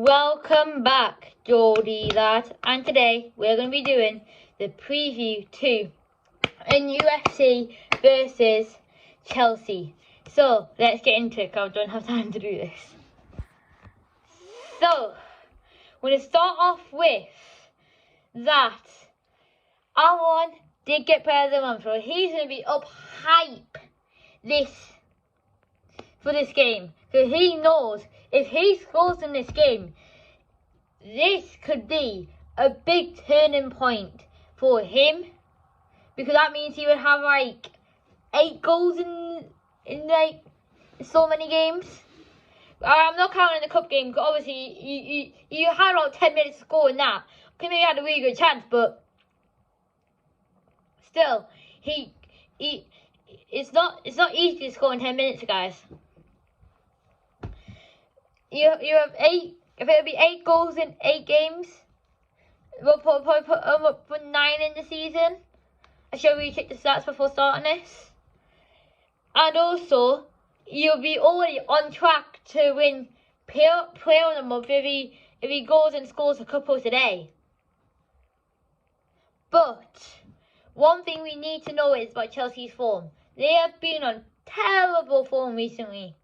Welcome back, Geordie lad, and today we're going to be doing the preview to Nufc versus Chelsea. So let's get into it because I don't have time to do this. So we're going to start off with that Aaron did get player of the month, so he's going to be up hype for this game, because he knows if he scores in this game, this could be a big turning point for him, because that means he would have like 8 goals in like so many games. I'm not counting the cup game, because obviously you had about 10 minutes to score in that. Okay, maybe he had a really good chance, but still, it's not easy to score in 10 minutes, guys. You have 8. If it'll be 8 goals in 8 games, we'll probably put 9 in the season. I shall recheck the stats before starting this. And also, you'll be already on track to win player of the month if he goes and scores a couple today. But one thing we need to know is about Chelsea's form. They have been on terrible form recently.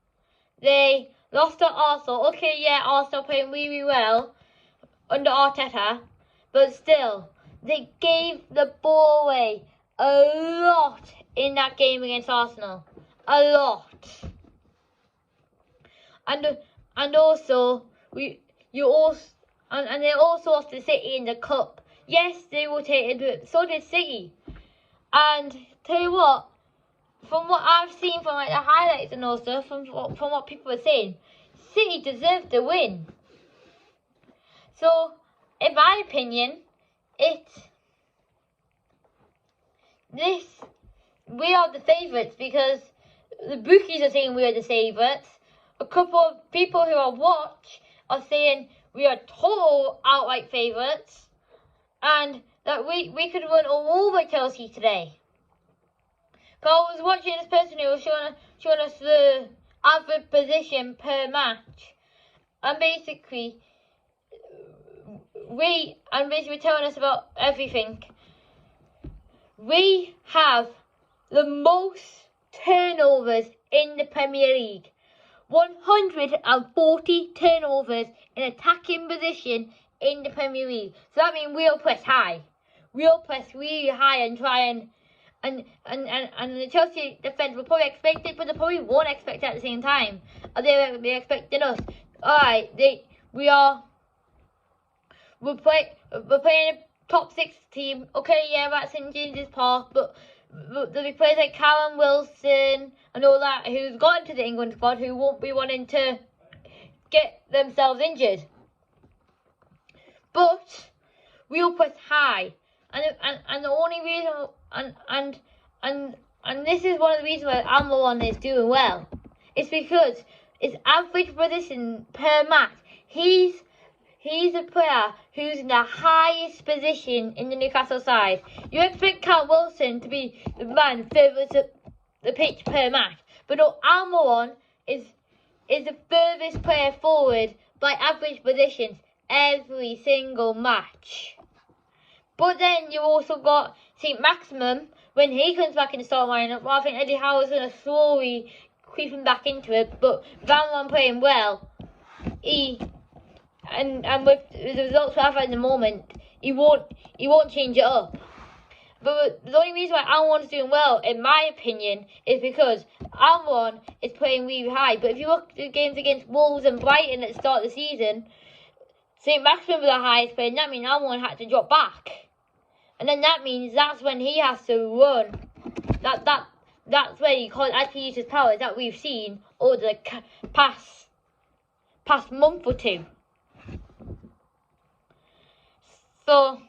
They lost to Arsenal. Okay, yeah, Arsenal playing really well under Arteta. But still, they gave the ball away a lot in that game against Arsenal. A lot. And also, they also lost to City in the Cup. Yes, they rotated, but so did City. And tell you what, from what I've seen from like the highlights and also from what people are saying, City deserved the win. So, in my opinion, we are the favourites, because the bookies are saying we are the favourites. A couple of people who I watch are saying we are total outright favourites, and that we could run all over Chelsea today. Because I was watching this person who was showing us the average position per match, and basically telling us about everything. We have the most turnovers in the Premier League. 140 turnovers in attacking position in the Premier League. So that means we'll press high. We'll press really high and try and the Chelsea defence will probably expect it, but they probably won't expect it at the same time. They're expecting us. Alright, we're playing a top 6 team. Okay, yeah, that's in James's Park, but there'll be players like Callum Wilson and all that who's gone to the England squad who won't be wanting to get themselves injured. But we'll press high, and the only reason and this is one of the reasons why Almiron is doing well. It's because his average position per match, he's a player who's in the highest position in the Newcastle side. You expect Callum Wilson to be the man furthest up the pitch per match, but no, Almiron is the furthest player forward by average positions every single match. But then you also got St. Maximum when he comes back in the start lineup. Well, I think Eddie Howe's going to slowly creep him back into it. But Van playing well, and with the results we have at the moment, he won't change it up. But the only reason why Almiron's doing well, in my opinion, is because Almiron is playing really high. But if you look at the games against Wolves and Brighton at the start of the season, St. Maximum was the highest player, and that means Almiron had to drop back. And then that means that's when he has to run. That's where he can't actually use his powers that we've seen over the past month or two. So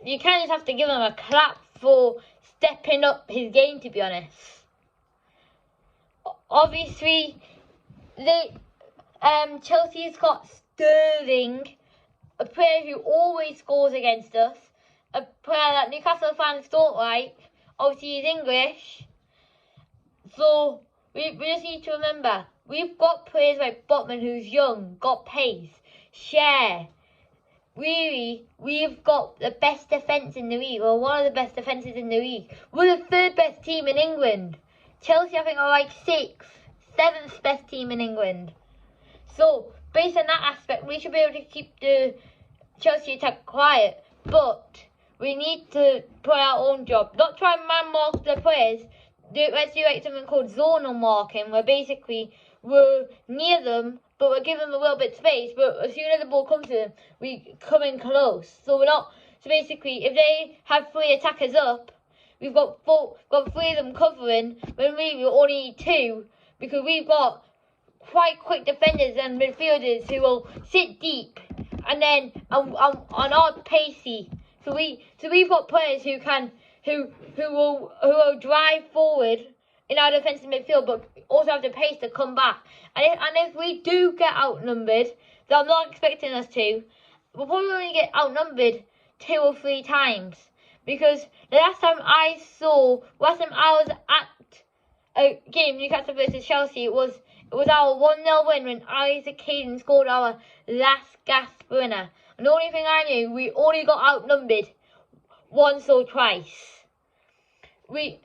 you kind of just have to give him a clap for stepping up his game, to be honest. Obviously, Chelsea's got Sterling, a player who always scores against us. A player that Newcastle fans don't like. Obviously, he's English. So, we just need to remember, we've got players like Botman who's young, got pace. share. Really, we've got the best defence in the league, or one of the best defences in the league. We're the 3rd best team in England. Chelsea, I think, are like 6th, 7th best team in England. So, based on that aspect, we should be able to keep the Chelsea attack quiet. But we need to play our own job. Not try and man mark the players. Let's do like something called zonal marking, where basically we're near them, but we're giving them a little bit of space. But as soon as the ball comes to them, we come in close. So we're not. So basically, if they have 3 attackers up, we've got 3 of them covering. When we only need 2, because we've got quite quick defenders and midfielders who will sit deep and then are pacey. So we've got players who will drive forward in our defensive midfield, but also have the pace to come back. And if we do get outnumbered, then I'm not expecting us to, we'll probably only get outnumbered 2 or 3 times. Because the last time I was at a game, Newcastle versus Chelsea, it was our 1-0 win when Isaac Hayden scored our last gasp winner. And the only thing I knew, we only got outnumbered once or twice. We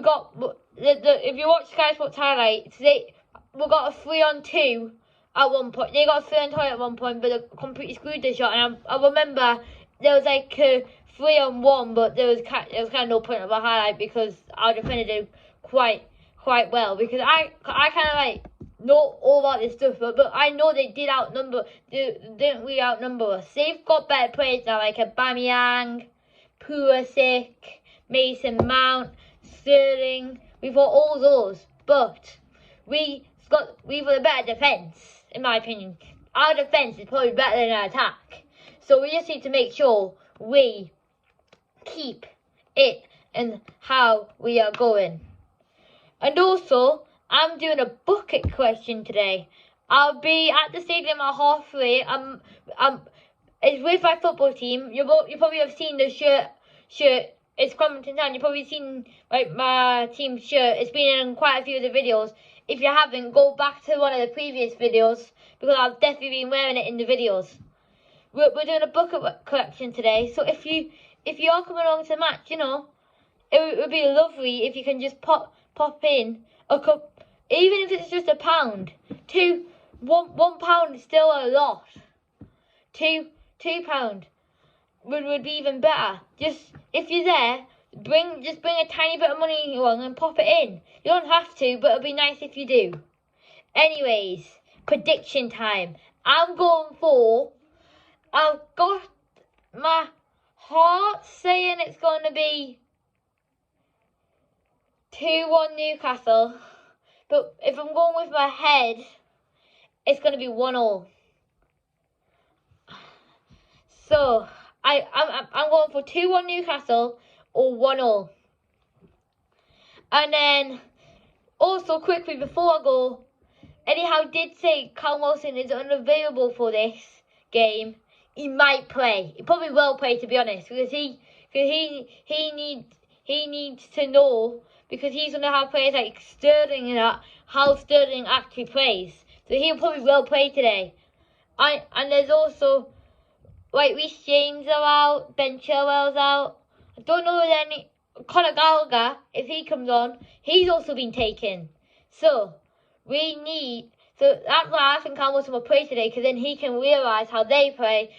got if you watch Sky Sports highlights, we got a 3-on-2 at one point. They got a 3-on-2 at one point, but they completely screwed the shot. And I remember there was like a 3-on-1, but there was kind of no point of a highlight because our defender did quite well. Because I kind of like know all about this stuff, but I know they didn't really outnumber us. They've got better players now, like Aubameyang, Pulisic, Mason Mount, Sterling. We've got all those, but we've got a better defence, in my opinion. Our defence is probably better than our attack, so we just need to make sure we keep it in how we are going. And also, I'm doing a bucket question today. I'll be at the stadium at 3:30. It's with my football team. You probably have seen the shirt. It's Covington Town. You've probably seen like my team's shirt. It's been in quite a few of the videos. If you haven't, go back to one of the previous videos, because I've definitely been wearing it in the videos. We're doing a bucket collection today. So if you are coming along to the match, it would be lovely if you can just pop in a cup, even if it's just £1. £1 is still a lot. £2 would be even better. Just if you're there, bring a tiny bit of money along and pop it in. You don't have to, but it'll be nice if you do. Anyways, prediction time. I've got my heart saying it's going to be 2-1 Newcastle, but if I'm going with my head, it's going to be 1-1. So I'm going for 2-1 Newcastle or 1-1. And then also quickly before I go, Eddie Howe did say Callum Wilson is unavailable for this game. He might play. He probably will play, to be honest, because he needs to know, because he's going to have players like Sterling and that, how Sterling actually plays. So he probably will play today. And there's also, like, Reece James are out, Ben Chilwell's out. I don't know if any, Conor Gallagher, if he comes on, he's also been taken. So that's why I think Callum Wilson will play today, because then he can realise how they play.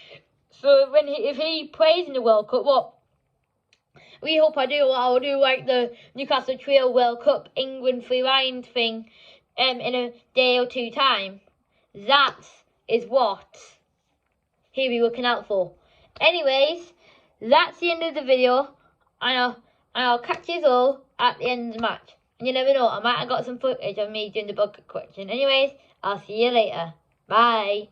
So if he plays in the World Cup, what we hope I'll do like the Newcastle Trio World Cup England Three Lions thing in a day or 2 time. That is what he'll be looking out for. Anyways, that's the end of the video, and I'll catch you all at the end of the match. And you never know, I might have got some footage of me doing the bucket collection. Anyways, I'll see you later. Bye.